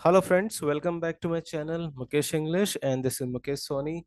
Hello friends, welcome back to my channel Mukesh English, and this is Mukesh Soni.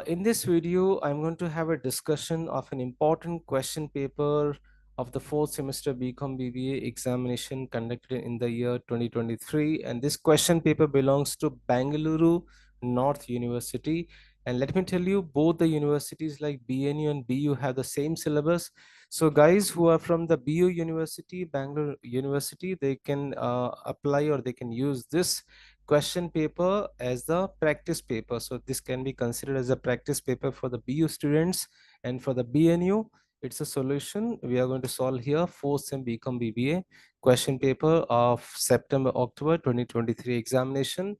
In this video, I'm going to have a discussion of an important question paper of the fourth semester BCom BBA examination conducted in the year 2023, and this question paper belongs to Bangalore North University. And let me tell you, both the universities like BNU and BU have the same syllabus. So guys who are from the BU University, Bangalore University, they can apply or they can use this question paper as the practice paper. So this can be considered as a practice paper for the BU students, and for the BNU, it's a solution. We are going to solve here 4th sem BCom BBA question paper of September-October 2023 examination.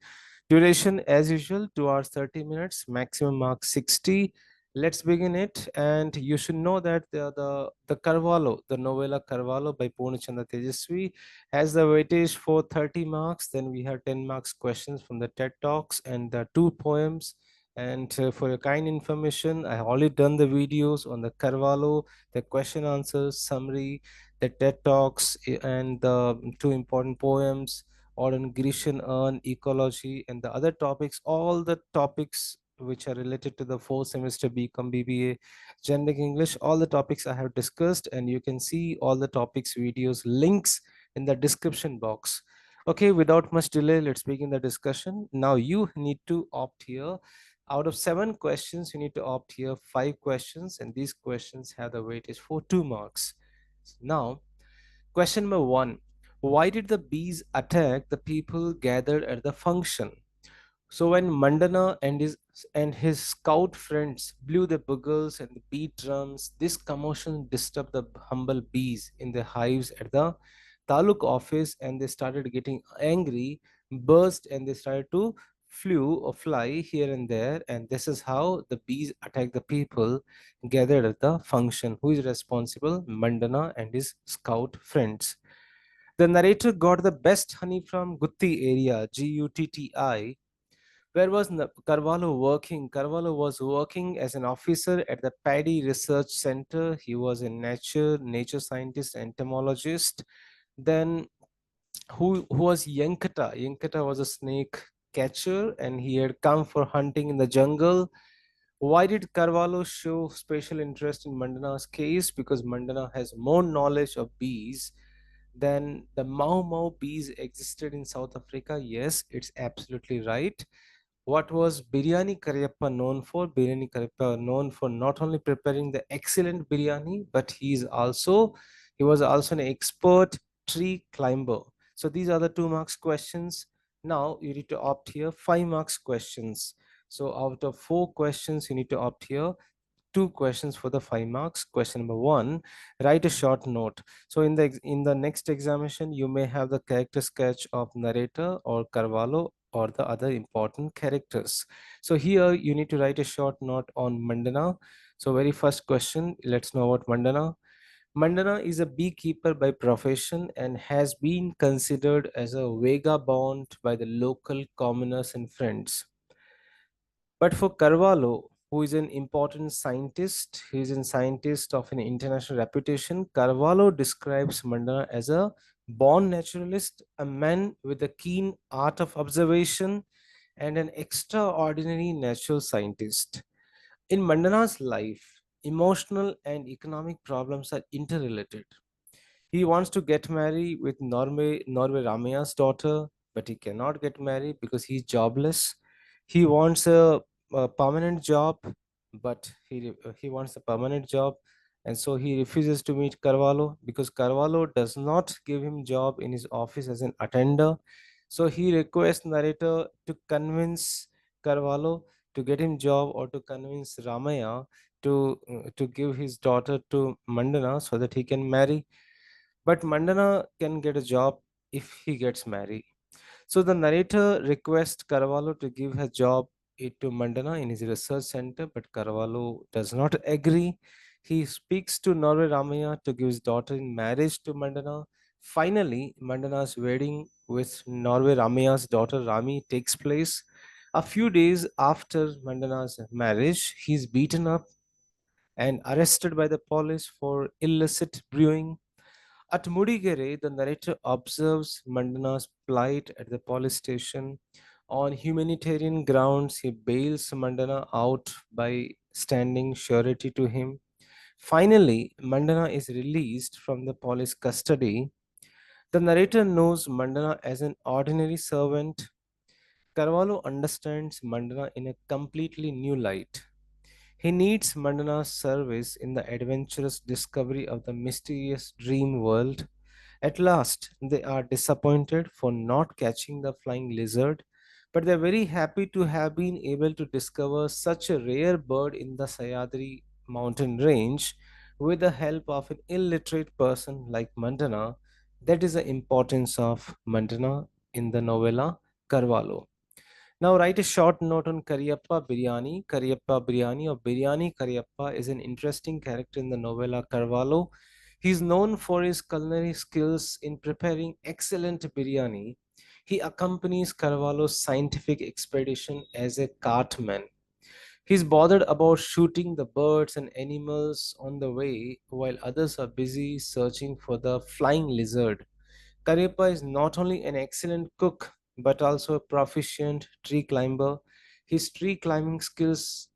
Duration as usual 2 hours 30 minutes, maximum mark 60. Let's begin it. And you should know that the Carvalho, the novella Carvalho by Purnachandra Tejaswi, has the weightage for 30 marks. Then we have 10 marks questions from the TED Talks and the two poems. And for your kind information, I have already done the videos on the Carvalho, the question answers, summary, the TED Talks, and the two important poems, or on Grecian urn, ecology, and the other topics, all the topics which are related to the fourth semester BCom BBA generic English, all the topics I have discussed, and you can see all the topics videos links in the description box. Okay, without much delay, let's begin the discussion. Now you need to opt here. Out of 7 questions, you need to opt here 5 questions, and these questions have the weightage for 2 marks. Now, question number 1. Why did the bees attack the people gathered at the function? So when Mandana and his scout friends blew the bugles and the beat drums, this commotion disturbed the humble bees in their hives at the taluk office, and they started getting angry, burst, and they started to fly here and there. And this is how the bees attack the people gathered at the function. Who is responsible? Mandana and his scout friends. The narrator got the best honey from Gutti area, Gutti. Where was Carvalho working? Carvalho was working as an officer at the Paddy Research Center. He was a nature scientist, entomologist. Then who was Yankata? Yankata was a snake catcher, and he had come for hunting in the jungle. Why did Carvalho show special interest in Mandana's case? Because Mandana has more knowledge of bees than the Mau Mau bees existed in South Africa. Yes, it's absolutely right. What was Biryani Karyappa known for? Biryani Karyappa known for not only preparing the excellent biryani, but he was also an expert tree climber. So these are the 2 marks questions. Now you need to opt here 5 marks questions. So out of 4 questions, you need to opt here 2 questions for the 5 marks. Question number 1, write a short note. So in the next examination, you may have the character sketch of narrator or Carvalho or the other important characters. So here you need to write a short note on Mandana. So very first question, let's know about Mandana. Mandana is a beekeeper by profession and has been considered as a vagabond by the local commoners and friends. But for Carvalho, who is an important scientist, he is a scientist of an international reputation. Carvalho describes Mandana as a born naturalist, a man with a keen art of observation, and an extraordinary natural scientist. In Mandana's life, emotional and economic problems are interrelated. He wants to get married with Norway Ramaya's daughter, but he cannot get married because he's jobless. He wants a permanent job, but he wants a permanent job, and so he refuses to meet Carvalho because Carvalho does not give him job in his office as an attender. So he requests narrator to convince Carvalho to get him job, or to convince Ramaya to give his daughter to Mandana so that he can marry. But Mandana can get a job if he gets married. So the narrator requests Carvalho to give her job to Mandana in his research center, but Carvalho does not agree. He speaks to Norway Ramaya to give his daughter in marriage to Mandana. Finally, Mandana's wedding with Norway Ramaya's daughter Rami takes place. A few days after Mandana's marriage, he is beaten up and arrested by the police for illicit brewing. At Mudigere, the narrator observes Mandana's plight at the police station. On humanitarian grounds, he bails Mandana out by standing surety to him. Finally, Mandana is released from the police custody. The narrator knows Mandana as an ordinary servant. Carvalho understands Mandana in a completely new light. He needs Mandana's service in the adventurous discovery of the mysterious dream world. At last, they are disappointed for not catching the flying lizard, but they are very happy to have been able to discover such a rare bird in the Sayadri mountain range with the help of an illiterate person like Mandana. That is the importance of Mandana in the novella Carvalho. Now write a short note on Kariyappa Biryani. Kariyappa Biryani or Biryani Kariyappa is an interesting character in the novella Carvalho. He is known for his culinary skills in preparing excellent biryani. He accompanies Carvalho's scientific expedition as a cartman. He is bothered about shooting the birds and animals on the way while others are busy searching for the flying lizard. Kariyappa is not only an excellent cook but also a proficient tree climber. His tree climbing skills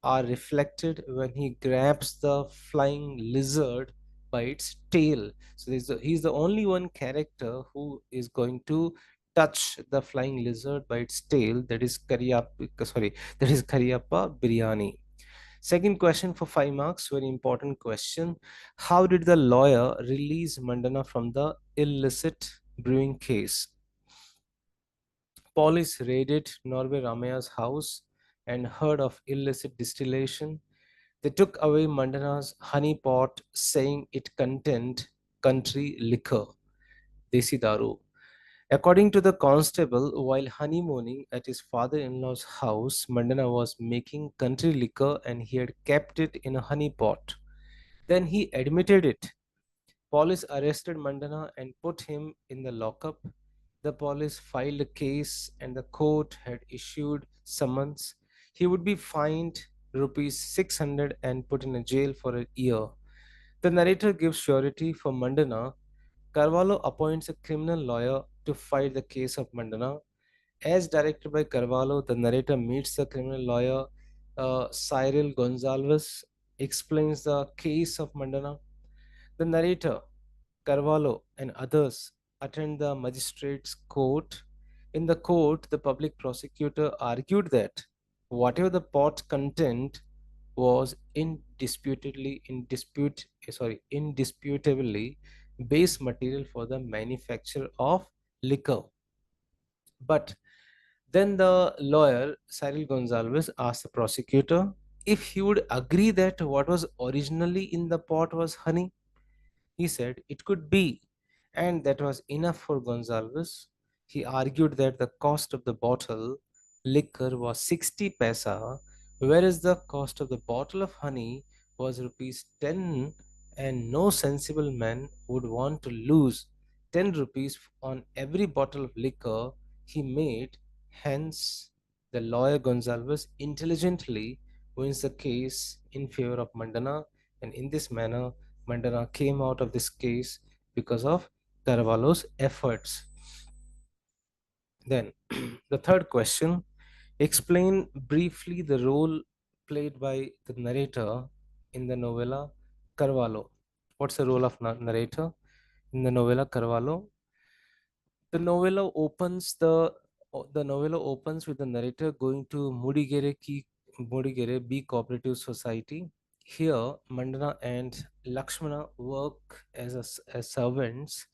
are reflected when he grabs the flying lizard by its tail. So he's the only one character who is going to touch the flying lizard by its tail. That is Kariyappa Biryani. Second question for 5 marks, very important question. How did the lawyer release Mandana from the illicit brewing case? Police raided Norway Ramaya's house and heard of illicit distillation. They took away Mandana's honey pot, saying it contained country liquor, desi daru. According to the constable, while honeymooning at his father-in-law's house, Mandana was making country liquor and he had kept it in a honey pot. Then he admitted it. Police arrested Mandana and put him in the lockup. The police filed a case and the court had issued summons. He would be fined rupees 600 and put in a jail for a year. The narrator gives surety for Mandana. Carvalho appoints a criminal lawyer to fight the case of Mandana. As directed by Carvalho, the narrator meets the criminal lawyer Cyril Gonzalez, explains the case of Mandana. The narrator, Carvalho, and others attend the magistrate's court. In the court, the public prosecutor argued that whatever the pot content was indisputably base material for the manufacture of liquor. But then the lawyer, Cyril Gonzalez, asked the prosecutor if he would agree that what was originally in the pot was honey. He said it could be, and that was enough for Gonzalez. He argued that the cost of the bottle liquor was 60 paisa, whereas the cost of the bottle of honey was rupees 10, and no sensible man would want to lose 10 rupees on every bottle of liquor he made. Hence, the lawyer Gonzalez intelligently wins the case in favor of Mandana, and in this manner, Vandana came out of this case because of Carvalho's efforts. Then, the third question, explain briefly the role played by the narrator in the novella Carvalho. What's the role of narrator in the novella Carvalho? The novella opens the novella opens with the narrator going to Mudigere B Cooperative Society. Here, Mandana and Lakshmana work as servants.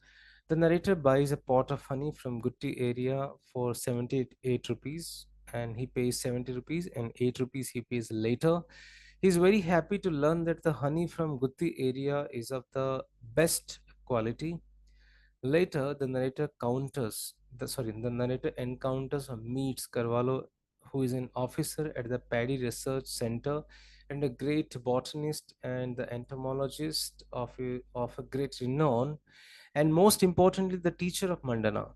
The narrator buys a pot of honey from Gutti area for 78 rupees, and he pays 70 rupees and 8 rupees he pays later. He is very happy to learn that the honey from Gutti area is of the best quality. Later, the narrator encounters or meets Carvalho, who is an officer at the Paddy Research Center and a great botanist and the entomologist of a great renown, and most importantly, the teacher of Mandana.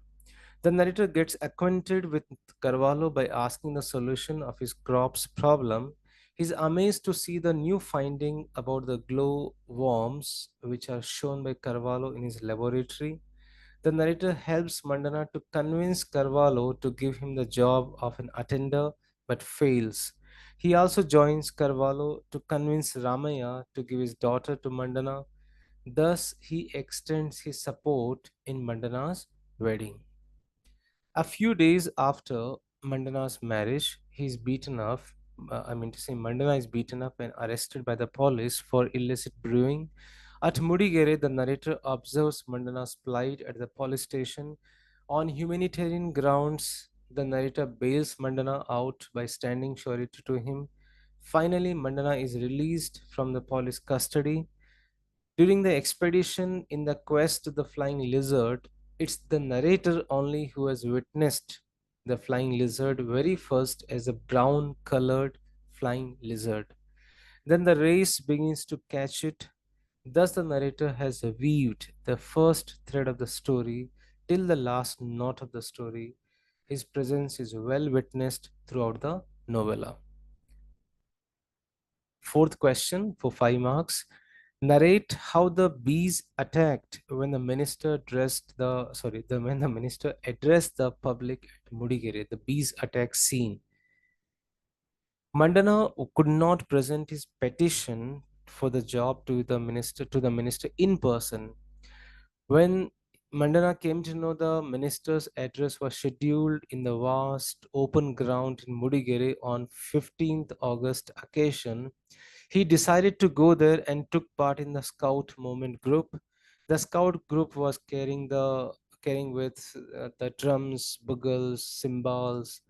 The narrator gets acquainted with Carvalho by asking the solution of his crop's problem. He's amazed to see the new finding about the glow worms, which are shown by Carvalho in his laboratory. The narrator helps Mandana to convince Carvalho to give him the job of an attender but fails. He also joins Carvalho to convince Ramaya to give his daughter to Mandana. Thus, he extends his support in Mandana's wedding. A few days after Mandana's marriage, he is beaten up. Mandana is beaten up and arrested by the police for illicit brewing. At Mudigere, the narrator observes Mandana's plight at the police station. On humanitarian grounds, the narrator bails Mandana out by standing surety to him. Finally, Mandana is released from the police custody. During the expedition in the quest to the flying lizard, it's the narrator only who has witnessed the flying lizard very first as a brown colored flying lizard. Then the race begins to catch it. Thus, the narrator has weaved the first thread of the story till the last knot of the story. His presence is well witnessed throughout the novella. Fourth question for 5 marks. Narrate how the bees attacked when the minister addressed when the minister addressed the public at Mudigere, the bees attack scene. Mandana could not present his petition for the job to the minister in person. When Mandana came to know the minister's address was scheduled in the vast open ground in Mudigere on 15th August occasion, he decided to go there and took part in the scout movement group. The scout group was carrying with the drums, bugles, cymbals.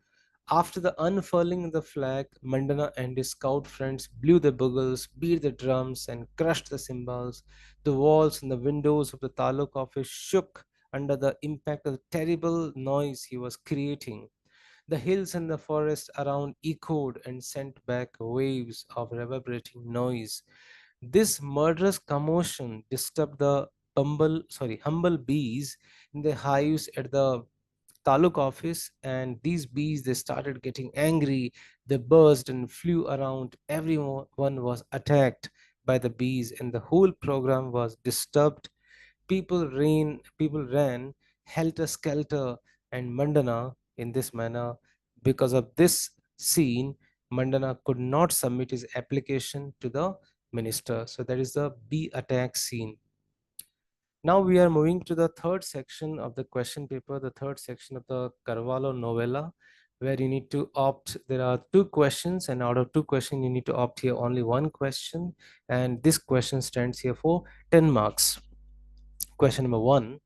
After the unfurling of the flag, Mandana and his scout friends blew the bugles, beat the drums, and crushed the cymbals. The walls and the windows of the taluk office shook under the impact of the terrible noise he was creating. The hills and the forest around echoed and sent back waves of reverberating noise. This murderous commotion disturbed the humble bees in the hives at the taluk office, and these bees they started getting angry. They buzzed and flew around. Everyone was attacked by the bees, and the whole program was disturbed. People ran helter skelter, and Mandana, in this manner, because of this scene, Mandana could not submit his application to the minister. So that is the bee attack scene. Now we are moving to the third section of the question paper, the third section of the Carvalho novella, where you need to opt. There are two questions, and out of two questions, you need to opt here only one question. And this question stands here for 10 marks. Question number one.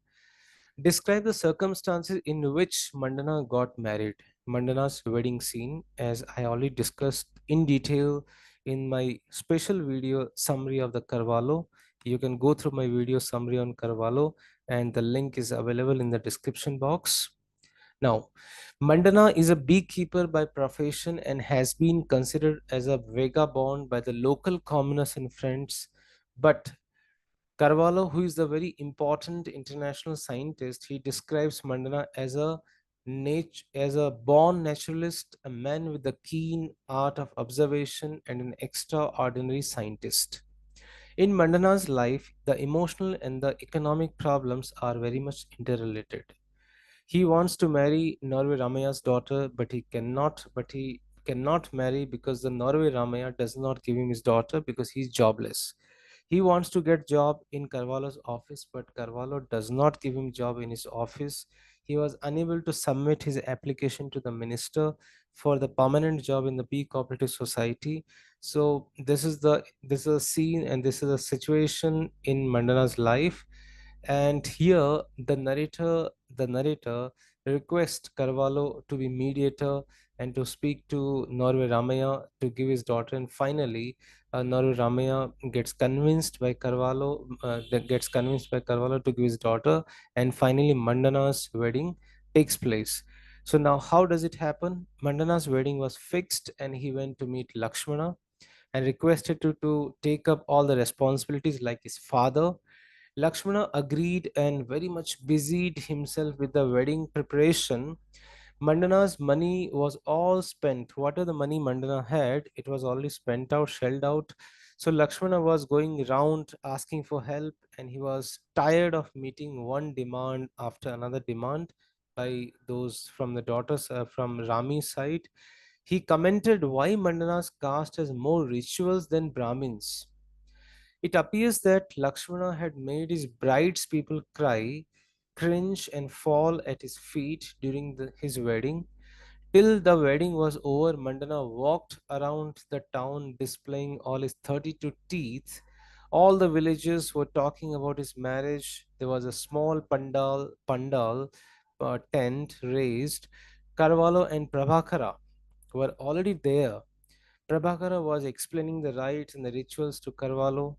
Describe the circumstances in which Mandana got married. Mandana's wedding scene, as I already discussed in detail in my special video summary of the Carvalho. You can go through my video summary on Carvalho, and the link is available in the description box. Now, Mandana is a beekeeper by profession and has been considered as a vagabond by the local commoners and friends. But Carvalho, who is a very important international scientist, he describes Mandana as a born naturalist, a man with the keen art of observation, and an extraordinary scientist. In Mandana's life, the emotional and the economic problems are very much interrelated. He wants to marry Norway Ramaya's daughter, but he cannot marry because the Norway Ramaya does not give him his daughter because he's jobless. He wants to get job in Carvalho's office, but Carvalho does not give him job in his office. He was unable to submit his application to the minister for the permanent job in the Bee Cooperative Society. So this is a scene and this is a situation in Mandana's life. And here the narrator requests Carvalho to be mediator and to speak to Norway Ramaya to give his daughter. And finally, Norway Ramaya gets convinced by Carvalho to give his daughter. And finally, Mandana's wedding takes place. So now, how does it happen? Mandana's wedding was fixed, and he went to meet Lakshmana and requested to take up all the responsibilities like his father. Lakshmana agreed and very much busied himself with the wedding preparation. Mandana's money was all spent. Whatever the money Mandana had, it was already spent out, shelled out. So Lakshmana was going round asking for help, and he was tired of meeting one demand after another demand by those from the daughters from Rami's side. He commented why Mandana's caste has more rituals than Brahmins. It appears that Lakshmana had made his bride's people cry, cringe, and fall at his feet during his wedding. Till the wedding was over, Mandana walked around the town displaying all his 32 teeth. All the villagers were talking about his marriage. There was a small pandal tent raised. Carvalho and Prabhakara were already there. Prabhakara was explaining the rites and the rituals to Carvalho.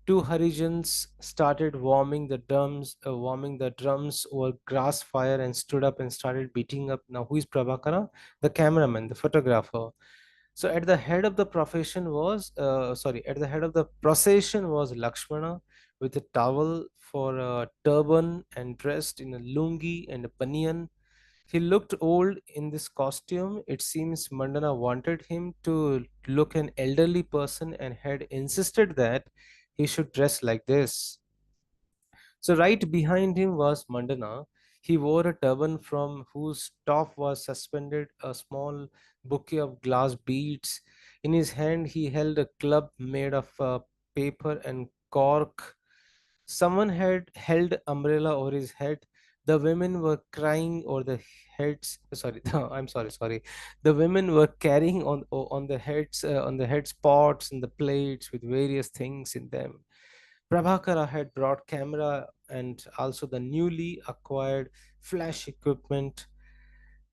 Two Harijans started warming the drums over grass fire and stood up and started beating up. Now, who is Prabhakara? The cameraman, the photographer. So, at the head of the at the head of the procession was Lakshmana with a towel for a turban and dressed in a lungi and a banyan. He looked old in this costume. It seems Mandana wanted him to look an elderly person and had insisted that he should dress like this. So right behind him was Mandana. He wore a turban from whose top was suspended a small bouquet of glass beads. In his hand he held a club made of paper and cork. Someone had held umbrella over his head. The women were crying over the heads. Sorry, I'm sorry. The women were carrying on the heads pots and the plates with various things in them. Prabhakara had brought camera and also the newly acquired flash equipment.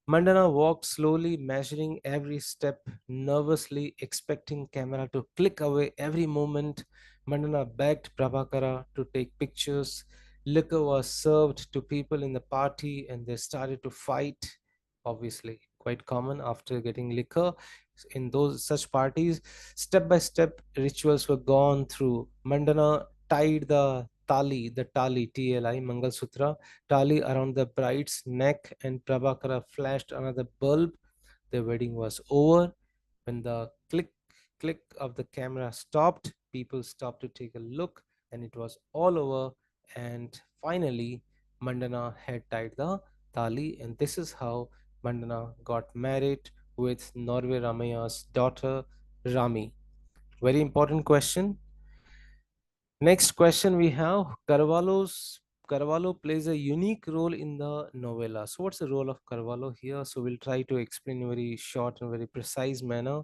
Mandana walked slowly, measuring every step, nervously expecting camera to click away every moment. Mandana begged Prabhakara to take pictures. Liquor was served to people in the party and they started to fight. Obviously, quite common after getting liquor in those such parties. Step by step, rituals were gone through. Mandana tied the tali, Mangal Sutra, tali around the bride's neck, and Prabhakara flashed another bulb. The wedding was over. When the click of the camera stopped, people stopped to take a look, and it was all over. And finally, Mandana had tied the tali, and this is how Mandana got married with Norway Ramaya's daughter Rami. Very important question. Next question we have Carvalho plays a unique role in the novella. So what's the role of Carvalho here? So we'll try to explain in a very short and very precise manner.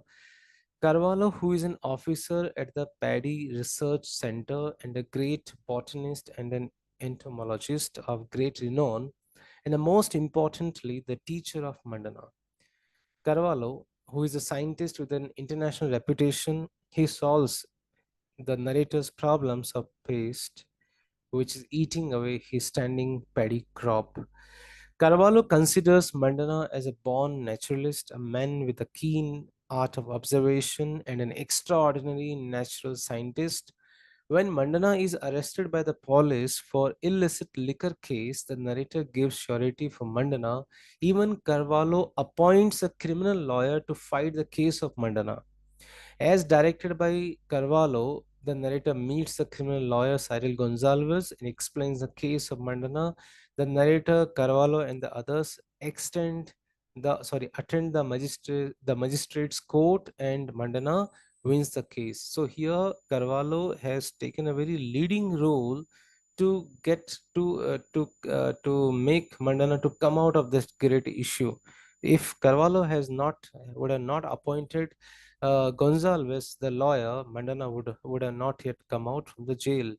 Carvalho, who is an officer at the Paddy Research Center and a great botanist and an entomologist of great renown, and most importantly, the teacher of Mandana. Carvalho, who is a scientist with an international reputation, he solves the narrator's problems of pest, which is eating away his standing paddy crop. Carvalho considers Mandana as a born naturalist, a man with a keen art of observation, and an extraordinary natural scientist. When Mandana is arrested by the police for illicit liquor case, the narrator gives surety for Mandana. Even Carvalho appoints a criminal lawyer to fight the case of Mandana. As directed by Carvalho, the narrator meets the criminal lawyer Cyril Gonzalez and explains the case of Mandana. The narrator, Carvalho, and the others attend the magistrate's court, and Mandana wins the case. So here, Carvalho has taken a very leading role to get to make Mandana to come out of this great issue. If Carvalho has not would have not appointed Gonzalez, the lawyer, Mandana would have not yet come out from the jail.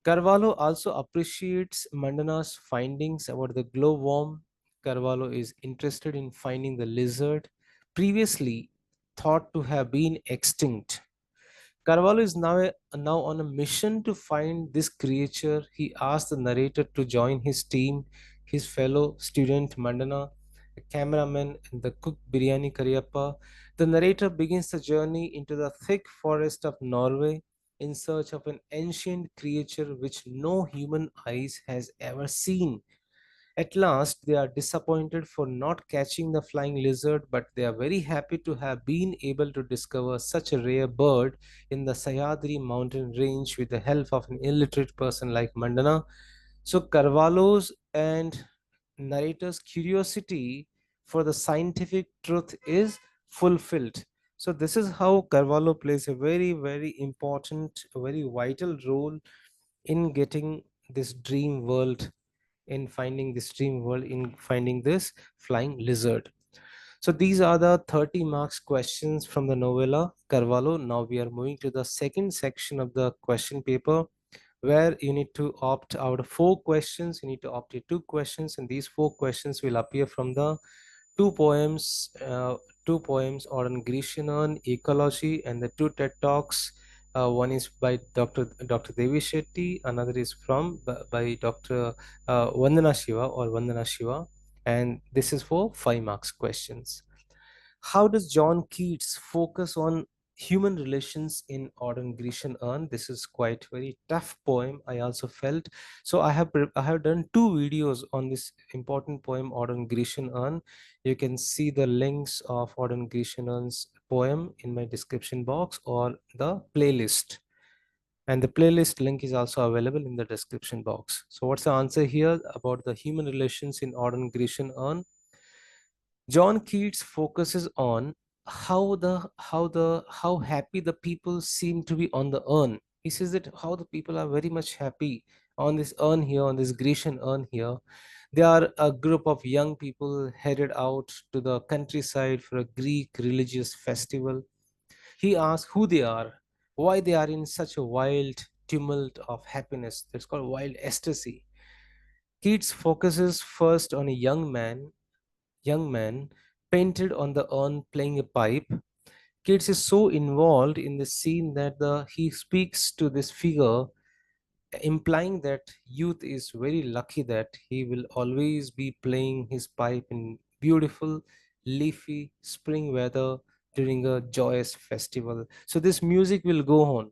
Carvalho also appreciates Mandana's findings about the glowworm. Carvalho is interested in finding the lizard, previously thought to have been extinct. Carvalho is now on a mission to find this creature. He asks the narrator to join his team, his fellow student Mandana, the cameraman, and the cook Biryani Karyappa. The narrator begins the journey into the thick forest of Norway in search of an ancient creature which no human eyes has ever seen. At last, they are disappointed for not catching the flying lizard, but they are very happy to have been able to discover such a rare bird in the Sayadri mountain range with the help of an illiterate person like Mandana. So, Carvalho's and narrator's curiosity for the scientific truth is fulfilled. So, this is how Carvalho plays a very, very important, very vital role in getting this dream world, in finding this dream world, in finding this flying lizard. So these are the 30 marks questions from the novella Carvalho. Now we are moving to the second section of the question paper, where you need to opt out of 4 questions. You need to opt in 2 questions, and these 4 questions will appear from the two poems, on Grecian on ecology, and the two TED talks. One is by Dr. Devi Shetty, another is by Dr. Vandana Shiva or Vandana Shiva, and this is for 5 marks questions. How does John Keats focus on human relations in Autumn Grecian Urn? This is quite very tough poem, I also felt. So I have done 2 videos on this important poem, Autumn Grecian Urn. You can see the links of Autumn Grecian Urn's poem in my description box or the playlist. And the playlist link is also available in the description box. So what's the answer here about the human relations in Autumn Grecian Urn? John Keats focuses on how happy the people seem to be on the urn. He says that how the people are very much happy on this urn here, on this Grecian urn here. They are a group of young people headed out to the countryside for a Greek religious festival. He asks who they are, why they are in such a wild tumult of happiness. That's called wild ecstasy. Keats focuses first on a young man painted on the urn playing a pipe. Keats is so involved in the scene that he speaks to this figure, implying that youth is very lucky that he will always be playing his pipe in beautiful, leafy spring weather during a joyous festival. So this music will go on.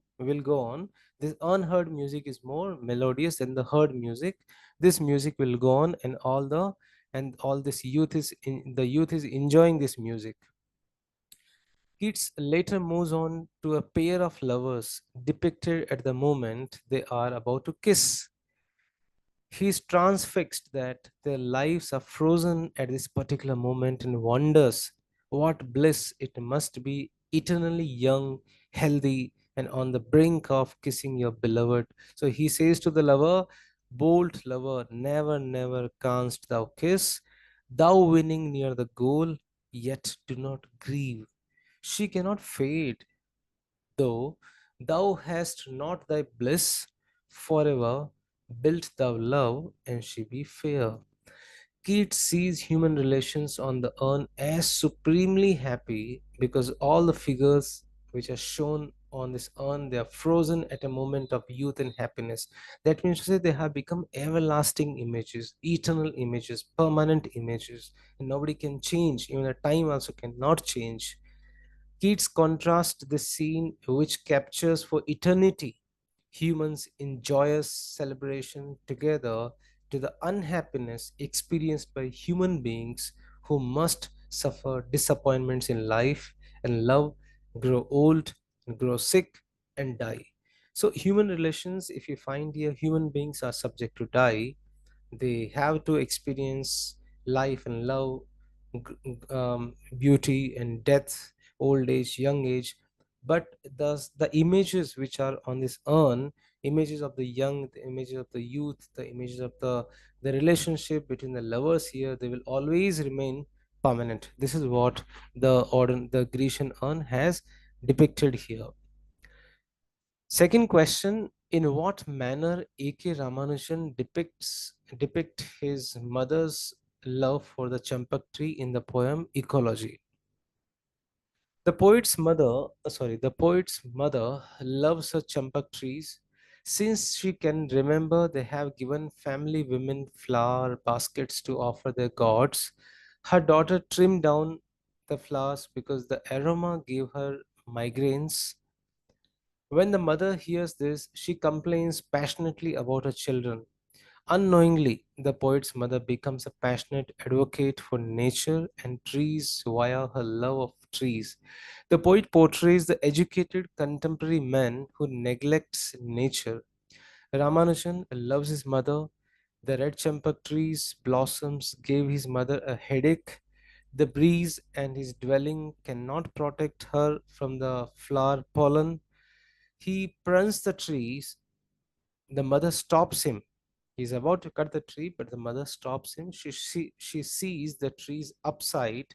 This unheard music is more melodious than the heard music. This music will go on, and all this youth is enjoying this music. Keats later moves on to a pair of lovers depicted at the moment they are about to kiss. He is transfixed that their lives are frozen at this particular moment and wonders what bliss it must be eternally young, healthy, and on the brink of kissing your beloved. So he says to the lover, bold lover, never, never canst thou kiss, thou winning near the goal, yet do not grieve. She cannot fade, though thou hast not thy bliss forever, built thou love, and she be fair. Keats sees human relations on the urn as supremely happy because all the figures which are shown on this urn, they are frozen at a moment of youth and happiness. That means to say they have become everlasting images, eternal images, permanent images, and nobody can change. Even a time also cannot change. Keats contrasts the scene which captures for eternity humans in joyous celebration together to the unhappiness experienced by human beings who must suffer disappointments in life and love, grow old, grow sick, and die. So, human relations, if you find here, human beings are subject to die. They have to experience life and love, beauty and death, old age, young age. But the images which are on this urn, images of the young, the images of the youth, the images of the relationship between the lovers here, they will always remain permanent. This is what the Grecian urn has depicted here. Second question, in what manner A.K. Ramanujan depict his mother's love for the champak tree in the poem Ecology? The poet's mother loves her champak trees. Since she can remember, they have given family women flower baskets to offer their gods. Her daughter trimmed down the flowers because the aroma gave her migraines. When the mother hears this, she complains passionately about her children. Unknowingly, the poet's mother becomes a passionate advocate for nature and trees via her love of trees. The poet portrays the educated contemporary man who neglects nature. Ramanujan loves his mother. The red champak tree's blossoms gave his mother a headache. The breeze and his dwelling cannot protect her from the flower pollen. He prunes the trees. The mother stops him. He's about to cut the tree, but the mother stops him. She sees the trees upside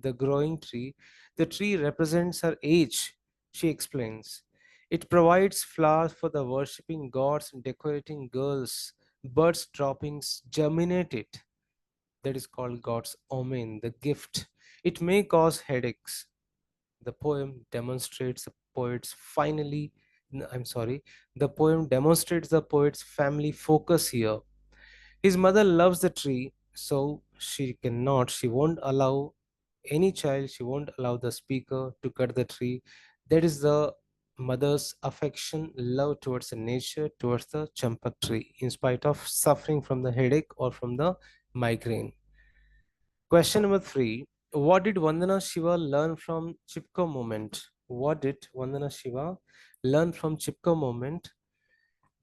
the growing tree. The tree represents her age, she explains. It provides flowers for the worshipping gods and decorating girls. Birds' droppings germinate it. That is called God's omen, the gift. It may cause headaches. The poem demonstrates the poet's finally, I'm sorry, the poem demonstrates the poet's family focus here. His mother loves the tree, so she won't allow any child, she won't allow the speaker to cut the tree. That is the mother's affection, love towards the nature, towards the champak tree, in spite of suffering from the headache or from the migraine. Question number 3. What did Vandana Shiva learn from Chipko movement? What did Vandana Shiva learn from Chipko movement?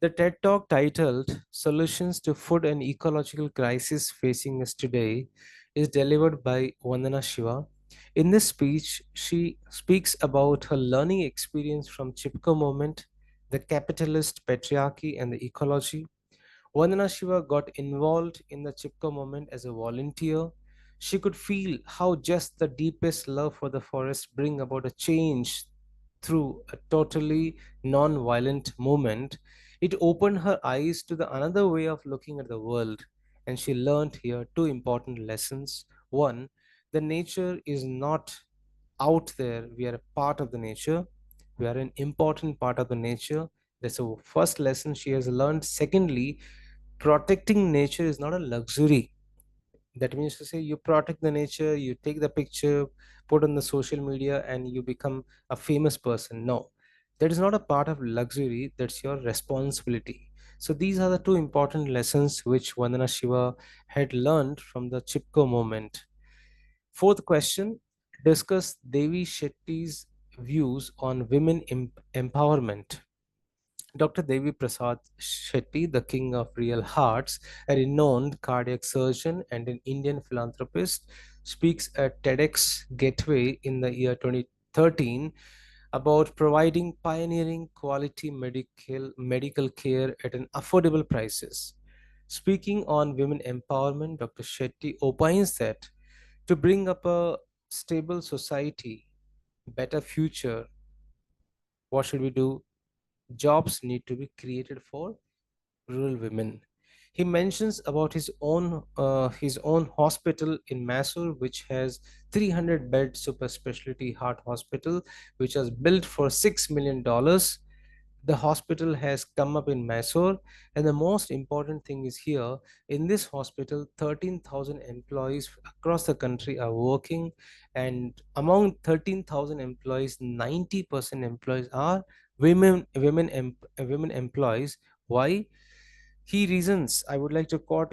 The TED Talk titled Solutions to Food and Ecological Crisis Facing Us Today is delivered by Vandana Shiva. In this speech, she speaks about her learning experience from Chipko movement, the capitalist patriarchy, and the ecology. Vandana Shiva got involved in the Chipko movement as a volunteer. She could feel how just the deepest love for the forest bring about a change through a totally non-violent movement. It opened her eyes to the another way of looking at the world, and she learned here two important lessons. One, the nature is not out there. We are a part of the nature. We are an important part of the nature. That's the first lesson she has learned. Secondly, protecting nature is not a luxury. That means to say you protect the nature, you take the picture, put on the social media, and you become a famous person. No, that is not a part of luxury, that's your responsibility. So these are the two important lessons which Vandana Shiva had learned from the Chipko moment. Fourth question, discuss Devi Shetty's views on women empowerment. Dr. Devi Prasad Shetty, the king of real hearts, a renowned cardiac surgeon and an Indian philanthropist, speaks at TEDx Gateway in the year 2013 about providing pioneering quality medical care at an affordable prices. Speaking on women empowerment, Dr. Shetty opines that to bring up a stable society, better future, what should we do? Jobs need to be created for rural women. He mentions about his own hospital in Mysore, which has 300 bed super specialty heart hospital, which was built for $6 million. The hospital has come up in Mysore, and the most important thing is here in this hospital, 13,000 employees across the country are working, and among 13,000 employees, 90% employees are women employees. Why? He reasons, I would like to quote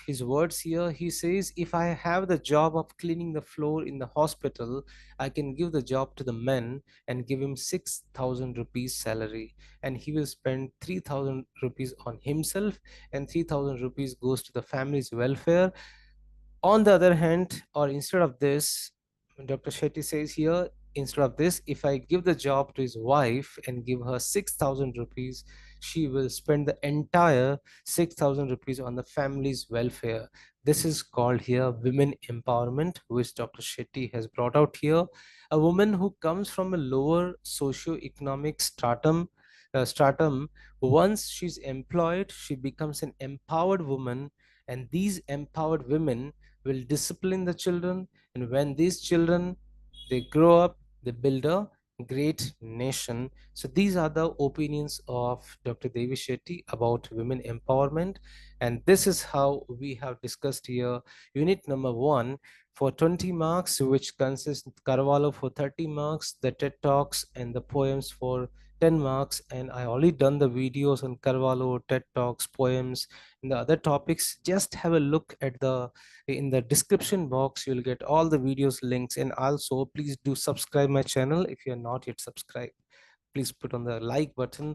his words here. He says, if I have the job of cleaning the floor in the hospital, I can give the job to the men and give him 6,000 rupees salary, and he will spend 3,000 rupees on himself, and 3,000 rupees goes to the family's welfare. On the other hand, or instead of this, Dr. Shetty says here, instead of this, if I give the job to his wife and give her 6,000 rupees, she will spend the entire 6,000 rupees on the family's welfare. This is called here women empowerment, which Dr. Shetty has brought out here. A woman who comes from a lower socio-economic stratum, once she's employed, she becomes an empowered woman, and these empowered women will discipline the children, and when these children they grow up, they build a great nation. So these are the opinions of Dr. Devi Shetty about women empowerment, and this is how we have discussed here unit number 1 for 20 marks, which consists Carvalho for 30 marks, the TED Talks and the poems for 10 marks, and I already done the videos on Carvalho, TED Talks, poems, and the other topics. Just have a look at the in the description box. You'll get all the videos links, and also please do subscribe my channel if you're not yet subscribed. Please put on the like button.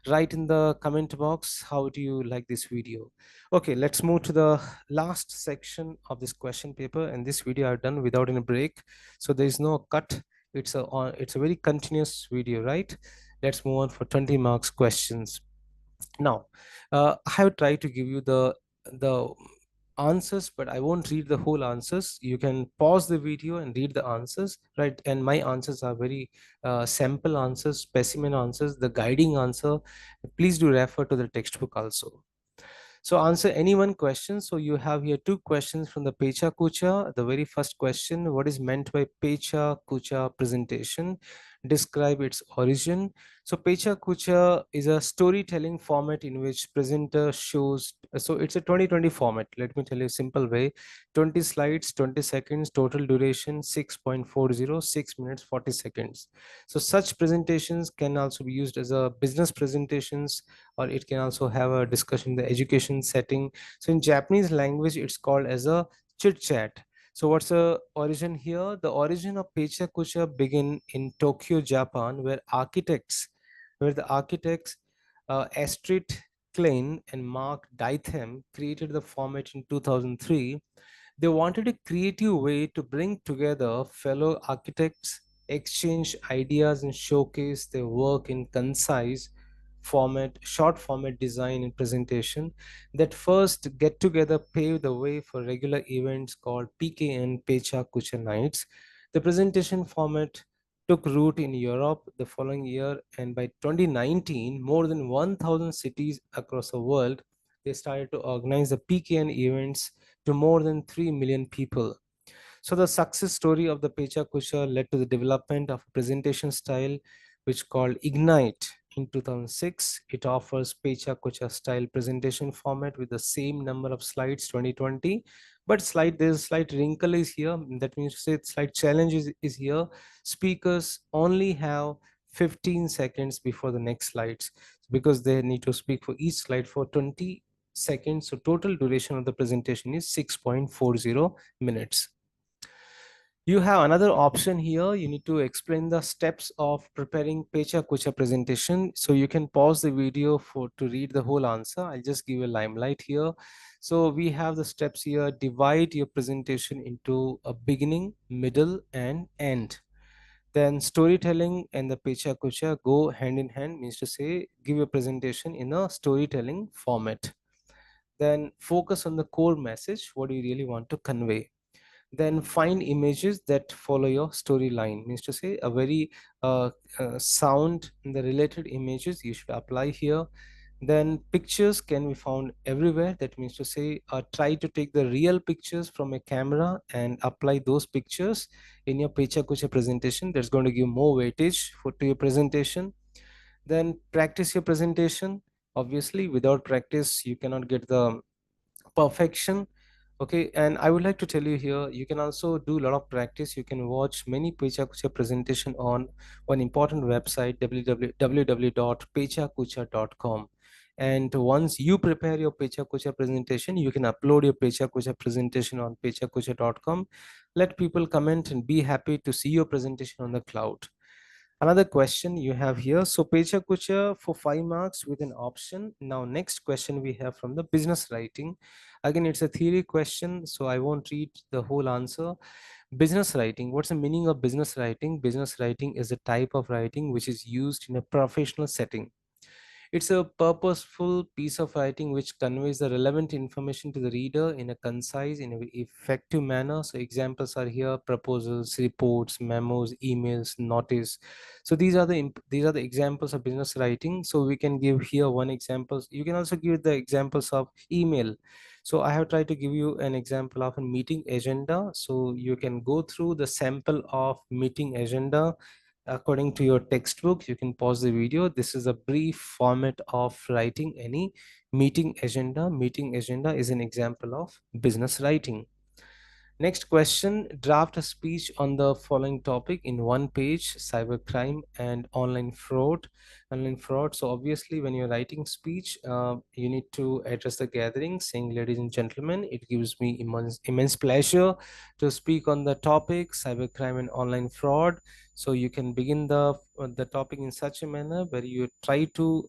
Write in the comment box how do you like this video. Okay, let's move to the last section of this question paper, and this video I've done without any break, so there is no cut. It's a very continuous video, right? Let's move on for 20 marks questions. Now, I have tried to give you the answers, but I won't read the whole answers. You can pause the video and read the answers, right? And my answers are very sample answers, specimen answers, the guiding answer. Please do refer to the textbook also. So answer any one question. So you have here two questions from the Pechakucha. The very first question: what is meant by Pechakucha presentation? Describe its origin. So Pechakucha is a storytelling format in which presenter shows. So it's a 2020 format. Let me tell you a simple way: 20 slides, 20 seconds, total duration 6.40, 6 minutes 40 seconds. So such presentations can also be used as a business presentations, or it can also have a discussion in the education setting. So in Japanese language, it's called as a chit chat. So what's the origin here? The origin of Pechakucha began in Tokyo, Japan, where the architects Astrid Klein and Mark Ditham created the format in 2003. They wanted a creative way to bring together fellow architects, exchange ideas, and showcase their work in concise format, short format design and presentation. That first get together paved the way for regular events called PKN Pecha Kucha Nights. The presentation format took root in Europe the following year, and by 2019, more than 1,000 cities across the world they started to organize the PKN events to more than 3 million people. So the success story of the Pechakucha led to the development of a presentation style which called Ignite in 2006. It offers Pechakucha style presentation format with the same number of slides 2020, but there's a slight wrinkle is here. That means to say slight challenge is here. Speakers only have 15 seconds before the next slides because they need to speak for each slide for 20 seconds. So total duration of the presentation is 6.40 minutes. You have another option here. You need to explain the steps of preparing Pecha Kucha presentation. So you can pause the video to read the whole answer. I'll just give a limelight here. So we have the steps here. Divide your presentation into a beginning, middle, and end. Then storytelling and the Pecha Kucha go hand in hand, means to say give your presentation in a storytelling format. Then focus on the core message, what do you really want to convey. Then find images that follow your storyline, means to say a very sound in the related images you should apply here. Then pictures can be found everywhere, that means to say try to take the real pictures from a camera and apply those pictures in your Pecha Kucha presentation. That's going to give more weightage to your presentation. Then practice your presentation. Obviously without practice you cannot get the perfection. Okay, and I would like to tell you here, you can also do a lot of practice. You can watch many Pechakucha presentation on one important website, www.pechakucha.com. And once you prepare your Pechakucha presentation, you can upload your Pechakucha presentation on pechakucha.com. Let people comment and be happy to see your presentation on the cloud. Another question you have here. So Pechakucha for 5 marks with an option. Now next question we have from the business writing. Again, it's a theory question, so I won't read the whole answer. Business writing. What's the meaning of business writing? Business writing is a type of writing which is used in a professional setting. It's a purposeful piece of writing which conveys the relevant information to the reader in a concise, in an effective manner. So examples are here: proposals, reports, memos, emails, notice. So these are the examples of business writing. So we can give here one example. You can also give the examples of email. So I have tried to give you an example of a meeting agenda. So you can go through the sample of meeting agenda according to your textbook. You can pause the video. This is a brief format of writing any meeting agenda. Meeting agenda is an example of business writing. Next question, draft a speech on the following topic in one page: cybercrime and online fraud. Online fraud. So obviously, when you're writing speech, you need to address the gathering, saying, "Ladies and gentlemen, it gives me immense pleasure to speak on the topic cybercrime and online fraud." So you can begin the topic in such a manner where you try to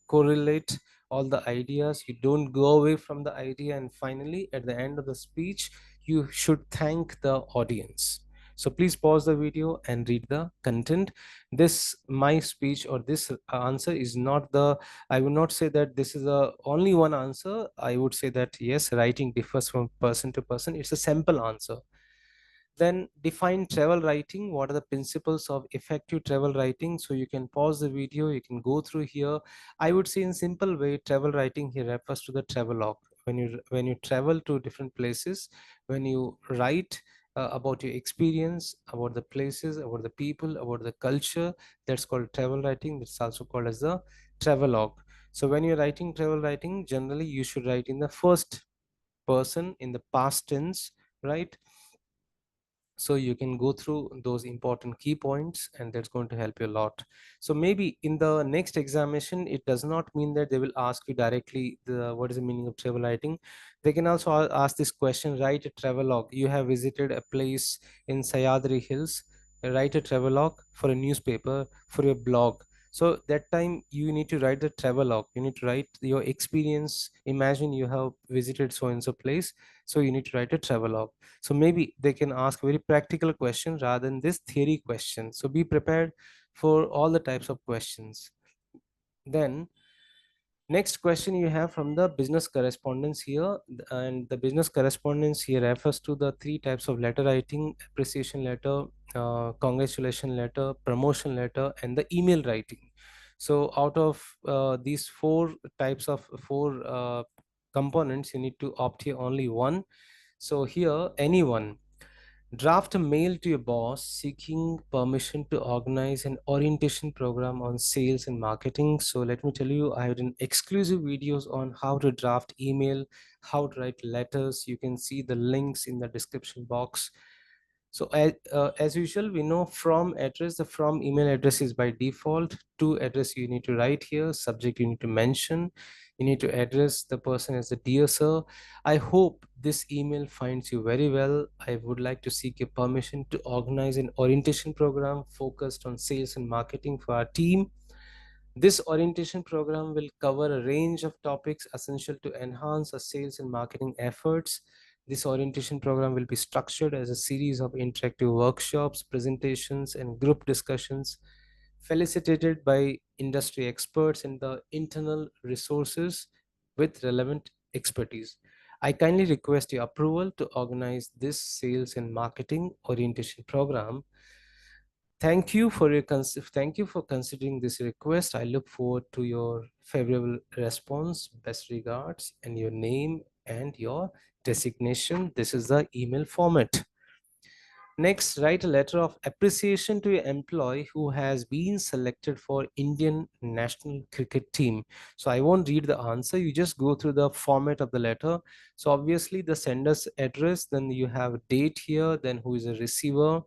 correlate all the ideas. You don't go away from the idea, and finally, at the end of the speech, you should thank the audience. So please pause the video and read the content. This my speech or this answer is not the, I would not say that this is a only one answer. I would say that yes, writing differs from person to person. It's a simple answer. Then define travel writing. What are the principles of effective travel writing? So you can pause the video, you can go through here. I would say in simple way, travel writing here refers to the travelogue. When you travel to different places, when you write about your experience, about the places, about the people, about the culture, that's called travel writing. That's also called as the travelogue. So when you're writing travel writing, generally you should write in the first person, in the past tense, right? So you can go through those important key points, and that's going to help you a lot. So maybe in the next examination, it does not mean that they will ask you directly the what is the meaning of travel writing. They can also ask this question: write a travelogue. You have visited a place in Sayadri Hills, write a travelogue for a newspaper, for your blog. So that time you need to write the travelogue, you need to write your experience. Imagine you have visited so and so place, so you need to write a travelogue. So maybe they can ask very practical question rather than this theory question. So be prepared for all the types of questions. Then next question you have from the business correspondence here, and the business correspondence here refers to the three types of letter writing: appreciation letter, congratulation letter, promotion letter, and the email writing. So out of these four components, you need to opt here only one. So here, anyone. Draft a mail to your boss seeking permission to organize an orientation program on sales and marketing. So let me tell you, I have done exclusive videos on how to draft email, how to write letters. You can see the links in the description box. So as usual, we know from address, the from email address is by default. To address you need to write here, subject you need to mention. You need to address the person as the dear sir. I hope this email finds you very well. I would like to seek your permission to organize an orientation program focused on sales and marketing for our team. This orientation program will cover a range of topics essential to enhance our sales and marketing efforts. This orientation program will be structured as a series of interactive workshops, presentations, and group discussions facilitated by industry experts and the internal resources with relevant expertise. I kindly request your approval to organize this sales and marketing orientation program. Thank you for considering this request. I look forward to your favorable response. Best regards, and your name and your designation. This is the email format. Next, write a letter of appreciation to your employee who has been selected for Indian national cricket team. So I won't read the answer. You just go through the format of the letter. So obviously the sender's address, then you have a date here, then who is a receiver,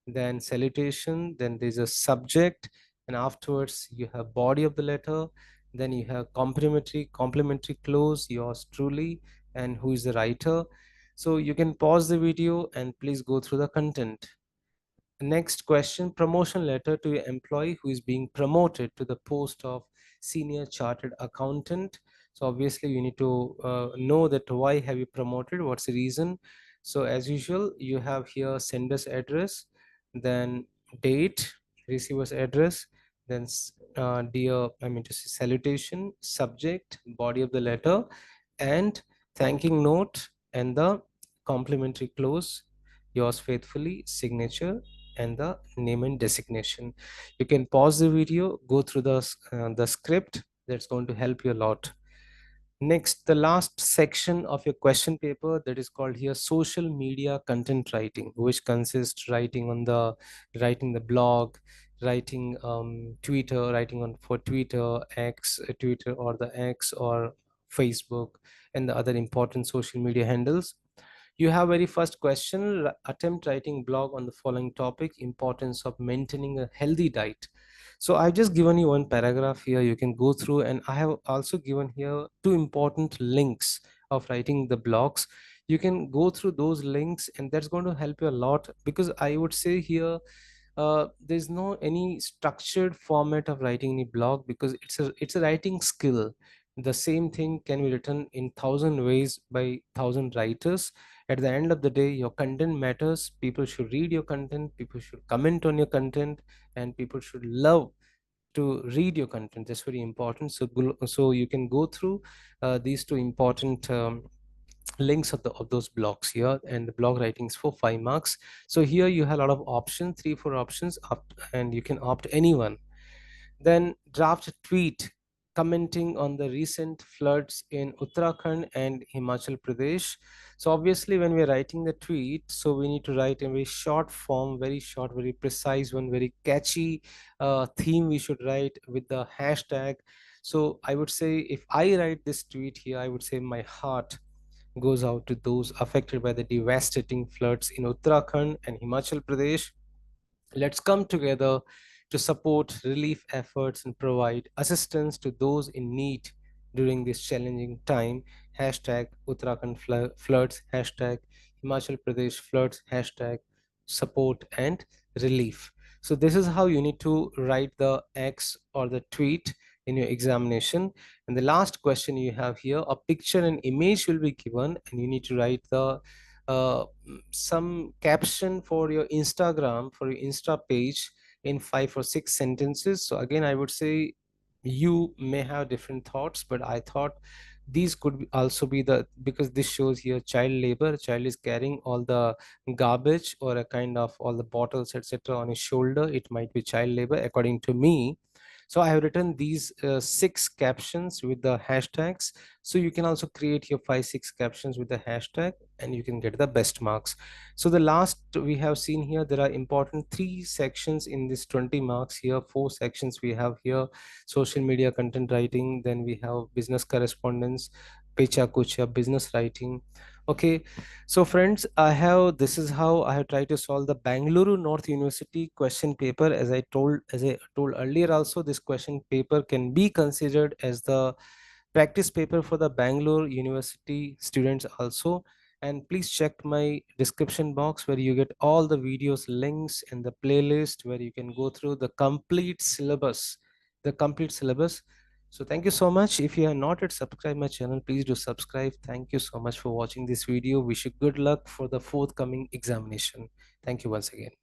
then salutation, then there's a subject, and afterwards you have body of the letter, then you have complimentary close, yours truly, and who is the writer. So you can pause the video and please go through the content. Next question, promotion letter to your employee who is being promoted to the post of senior chartered accountant. So obviously you need to know that why have you promoted, what's the reason. So as usual, you have here sender's address, then date, receiver's address, then dear, I mean to say salutation, subject, body of the letter, and thanking note, and the complimentary close, yours faithfully, signature, and the name and designation. You can pause the video, go through the script. That's going to help you a lot. Next, the last section of your question paper, that is called here social media content writing, which consists writing the blog, writing Twitter, writing on for Twitter, X, Twitter or the X or Facebook, and the other important social media handles. You have very first question, attempt writing blog on the following topic, importance of maintaining a healthy diet. So I've just given you one paragraph here, you can go through, and I have also given here two important links of writing the blogs. You can go through those links, and that's going to help you a lot, because I would say here there's no any structured format of writing any blog, because it's a writing skill. The same thing can be written in thousand ways by thousand writers. At the end of the day, your content matters. People should read your content, people should comment on your content, and people should love to read your content. That's very important. So you can go through these two important links of those blogs here, and the blog writings for 5 marks. So here you have a lot of options, 3 4 options, and you can opt anyone. Then draft a tweet commenting on the recent floods in Uttarakhand and Himachal Pradesh. So obviously when we're writing the tweet, so we need to write in very short form, very short, very precise one, very catchy theme we should write with the hashtag. So I would say, if I write this tweet here, I would say my heart goes out to those affected by the devastating floods in Uttarakhand and Himachal Pradesh. Let's come together to support relief efforts and provide assistance to those in need during this challenging time. Hashtag Uttarakhand floods, hashtag Himachal Pradesh floods, hashtag support and relief. So this is how you need to write the X or the tweet in your examination. And the last question you have here, a picture and image will be given, and you need to write the some caption for your Instagram, for your Insta page, in 5 or 6 sentences. So again, I would say you may have different thoughts, but I thought these could also be the, because this shows here child labor. Child is carrying all the garbage or a kind of all the bottles, etc., on his shoulder. It might be child labor according to me. So I have written these 6 captions with the hashtags. So you can also create your 5 6 captions with the hashtag, and you can get the best marks. So the last we have seen here, there are important 3 sections in this 20 marks here. 4 sections we have here: social media content writing, then we have business correspondence, Pechakucha, business writing. Okay, so friends, this is how I have tried to solve the Bangalore North University question paper. As I told earlier also, this question paper can be considered as the practice paper for the Bangalore University students also. And please check my description box, where you get all the videos, links, and the playlist where you can go through the complete syllabus. The complete syllabus. So thank you so much. If you have not yet subscribed my channel, please do subscribe. Thank you so much for watching this video. Wish you good luck for the forthcoming examination. Thank you once again.